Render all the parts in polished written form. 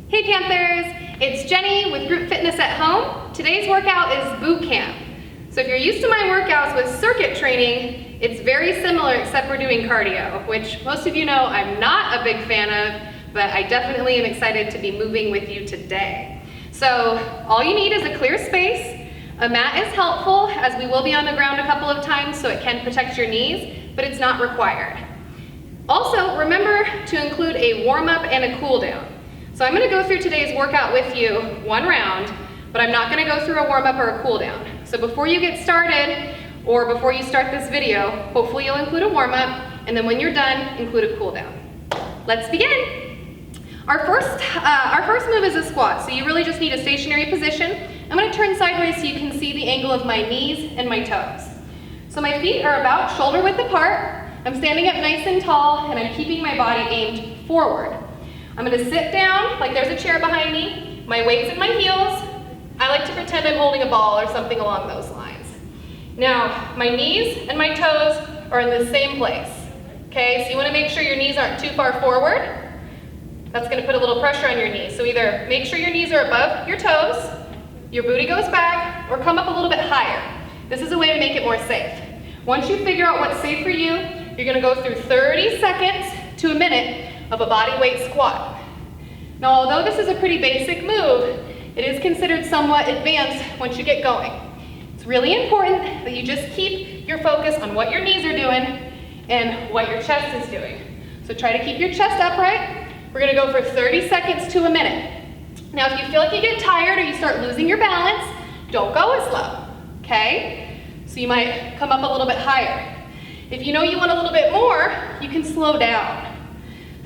Hey Panthers, it's Jenny with Group Fitness at Home. Today's workout is boot camp. So if you're used to my workouts with circuit training, it's very similar except we're doing cardio, which most of you know I'm not a big fan of, but I definitely am excited to be moving with you today. So all you need is a clear space. A mat is helpful as we will be on the ground a couple of times so it can protect your knees, but it's not required. Also, remember to include a warm-up and a cool-down. So I'm gonna go through today's workout with you one round, but I'm not gonna go through a warm-up or a cool-down. So before you get started, or before you start this video, hopefully you'll include a warm-up, and then when you're done, include a cool-down. Let's begin. Our first move is a squat, so you really just need a stationary position. I'm gonna turn sideways so you can see the angle of my knees and my toes. So my feet are about shoulder width apart. I'm standing up nice and tall, and I'm keeping my body aimed forward. I'm gonna sit down like there's a chair behind me, my weight's in my heels. I like to pretend I'm holding a ball or something along those lines. Now, my knees and my toes are in the same place. Okay, so you wanna make sure your knees aren't too far forward. That's gonna put a little pressure on your knees. So either make sure your knees are above your toes, your booty goes back, or come up a little bit higher. This is a way to make it more safe. Once you figure out what's safe for you, you're gonna go through 30 seconds to a minute of a body weight squat. Now, although this is a pretty basic move, it is considered somewhat advanced once you get going. It's really important that you just keep your focus on what your knees are doing and what your chest is doing. So try to keep your chest upright. We're gonna go for 30 seconds to a minute. Now, if you feel like you get tired or you start losing your balance, don't go as low, okay? So you might come up a little bit higher. If you know you want a little bit more, you can slow down.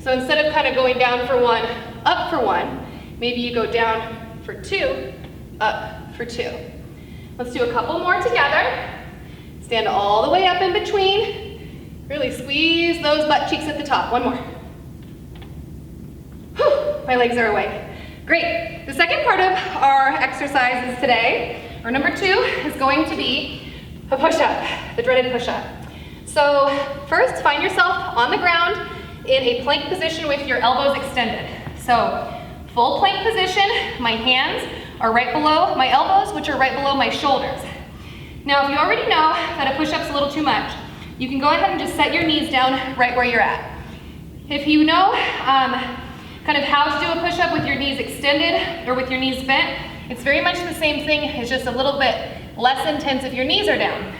So instead of kind of going down for one, up for one, maybe you go down for two, up for two. Let's do a couple more together. Stand all the way up in between. Really squeeze those butt cheeks at the top. One more. Whew, my legs are awake. Great. The second part of our exercises today, or number 2, is going to be a push-up, the dreaded push-up. So first, find yourself on the ground in a plank position with your elbows extended. So full plank position, my hands are right below my elbows, which are right below my shoulders. Now, if you already know that a push-up's a little too much, you can go ahead and just set your knees down right where you're at. If you know kind of how to do a push-up with your knees extended or with your knees bent, it's very much the same thing. It's just a little bit less intense if your knees are down.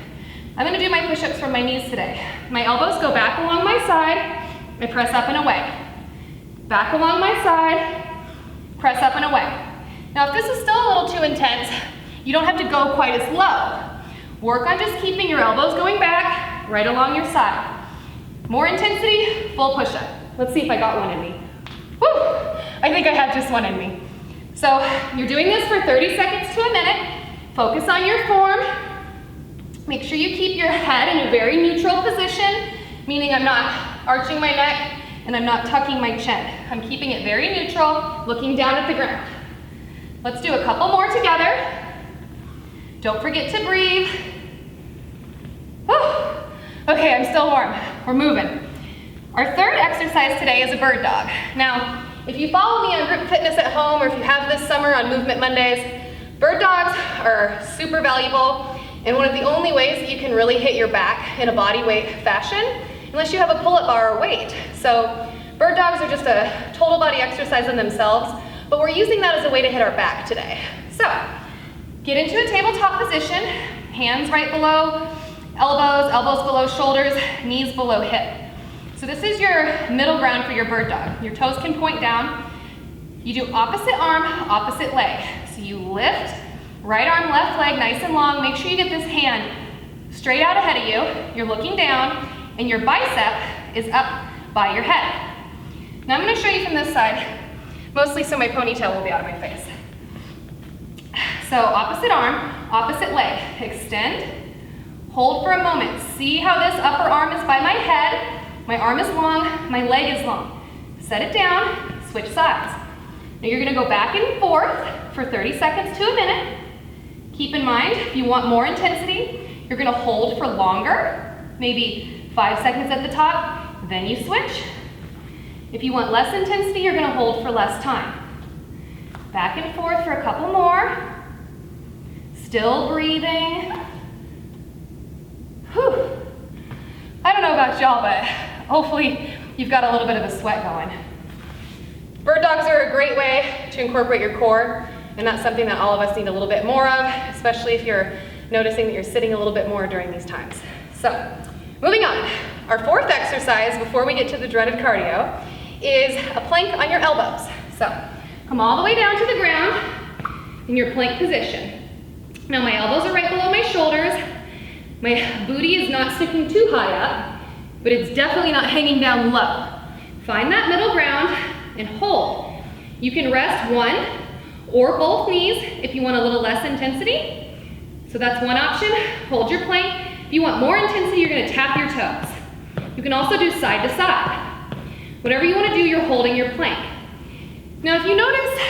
I'm gonna do my push-ups from my knees today. My elbows go back along my side, I press up and away. Back along my side, press up and away. Now, if this is still a little too intense, you don't have to go quite as low. Work on just keeping your elbows going back right along your side. More intensity, full push-up. Let's see if I got one in me. Woo! I think I have just one in me. So you're doing this for 30 seconds to a minute. Focus on your form. Make sure you keep your head in a very neutral position, meaning I'm not arching my neck and I'm not tucking my chin. I'm keeping it very neutral, looking down at the ground. Let's do a couple more together. Don't forget to breathe. Whew. Okay, I'm still warm. We're moving. Our third exercise today is a bird dog. Now, if you follow me on Group Fitness at Home or if you have this summer on Movement Mondays, bird dogs are super valuable and one of the only ways that you can really hit your back in a body weight fashion, unless you have a pull-up bar or weight. So bird dogs are just a total body exercise in themselves, but we're using that as a way to hit our back today. So get into a tabletop position, hands right below elbows, elbows below shoulders, knees below hip. So this is your middle ground for your bird dog. Your toes can point down. You do opposite arm, opposite leg. So you lift, right arm, left leg, nice and long. Make sure you get this hand straight out ahead of you. You're looking down, and your bicep is up by your head. Now I'm gonna show you from this side, mostly so my ponytail will be out of my face. So opposite arm, opposite leg. Extend, hold for a moment. See how this upper arm is by my head. My arm is long, my leg is long. Set it down, switch sides. Now you're gonna go back and forth for 30 seconds to a minute. Keep in mind, if you want more intensity, you're gonna hold for longer, maybe 5 seconds at the top, then you switch. If you want less intensity, you're gonna hold for less time. Back and forth for a couple more. Still breathing. Whew. I don't know about y'all, but hopefully you've got a little bit of a sweat going. Bird dogs are a great way to incorporate your core, and that's something that all of us need a little bit more of, especially if you're noticing that you're sitting a little bit more during these times. So, moving on. Our fourth exercise before we get to the dreaded cardio is a plank on your elbows. So, come all the way down to the ground in your plank position. Now my elbows are right below my shoulders. My booty is not sticking too high up, but it's definitely not hanging down low. Find that middle ground and hold. You can rest one or both knees if you want a little less intensity. So that's one option. Hold your plank. If you want more intensity, you're going to tap your toes. You can also do side to side. Whatever you want to do, you're holding your plank. Now if you notice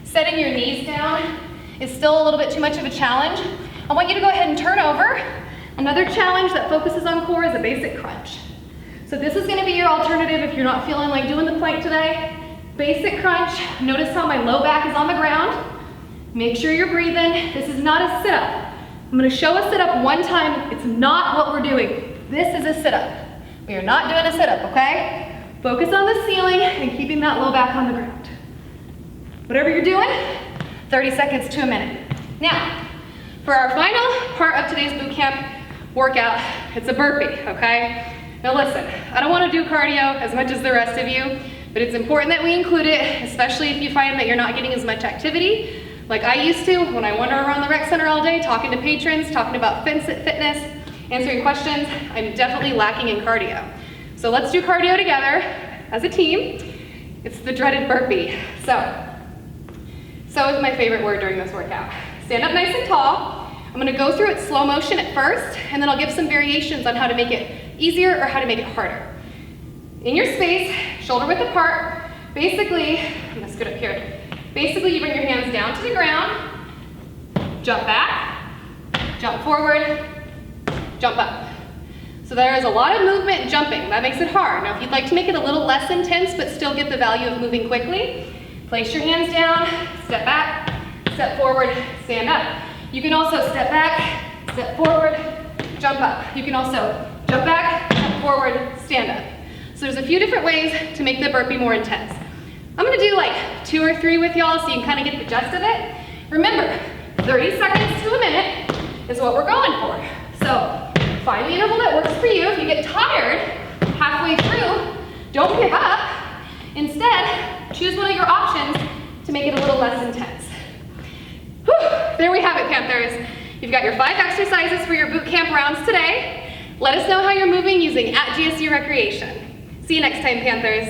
setting your knees down is still a little bit too much of a challenge, I want you to go ahead and turn over. Another challenge that focuses on core is a basic crunch. So this is going to be your alternative if you're not feeling like doing the plank today. Basic crunch. Notice how my low back is on the ground. Make sure you're breathing. This is not a sit-up. I'm going to show a sit-up one time. It's not what we're doing. This is a sit-up. We are not doing a sit-up, okay? Focus on the ceiling and keeping that low back on the ground. Whatever you're doing, 30 seconds to a minute. Now, for our final part of today's boot camp workout, it's a burpee, okay? Now listen, I don't want to do cardio as much as the rest of you, but it's important that we include it, especially if you find that you're not getting as much activity like I used to when I wander around the rec center all day talking to patrons, talking about fitness, answering questions. I'm definitely lacking in cardio. So let's do cardio together as a team. It's the dreaded burpee. So is my favorite word during this workout. Stand up nice and tall. I'm gonna go through it slow motion at first, and then I'll give some variations on how to make it easier or how to make it harder. In your space, shoulder width apart, basically, I'm gonna scoot up here. Basically, you bring your hands down to the ground, jump back, jump forward, jump up. So there is a lot of movement and jumping. That makes it hard. Now, if you'd like to make it a little less intense, but still get the value of moving quickly, place your hands down, step back, step forward, stand up. You can also step back, step forward, jump up. You can also jump back, jump forward, stand up. So there's a few different ways to make the burpee more intense. I'm gonna do like 2 or 3 with y'all so you can kind of get the gist of it. Remember, 30 seconds to a minute is what we're going for. So find the interval that works for you. If you get tired halfway through, don't give up. Instead, choose one of your options to make it a little less intense. Whew, there we have it, Panthers. You've got your 5 exercises for your boot camp rounds today. Let us know how you're moving using @GSU Recreation. See you next time, Panthers.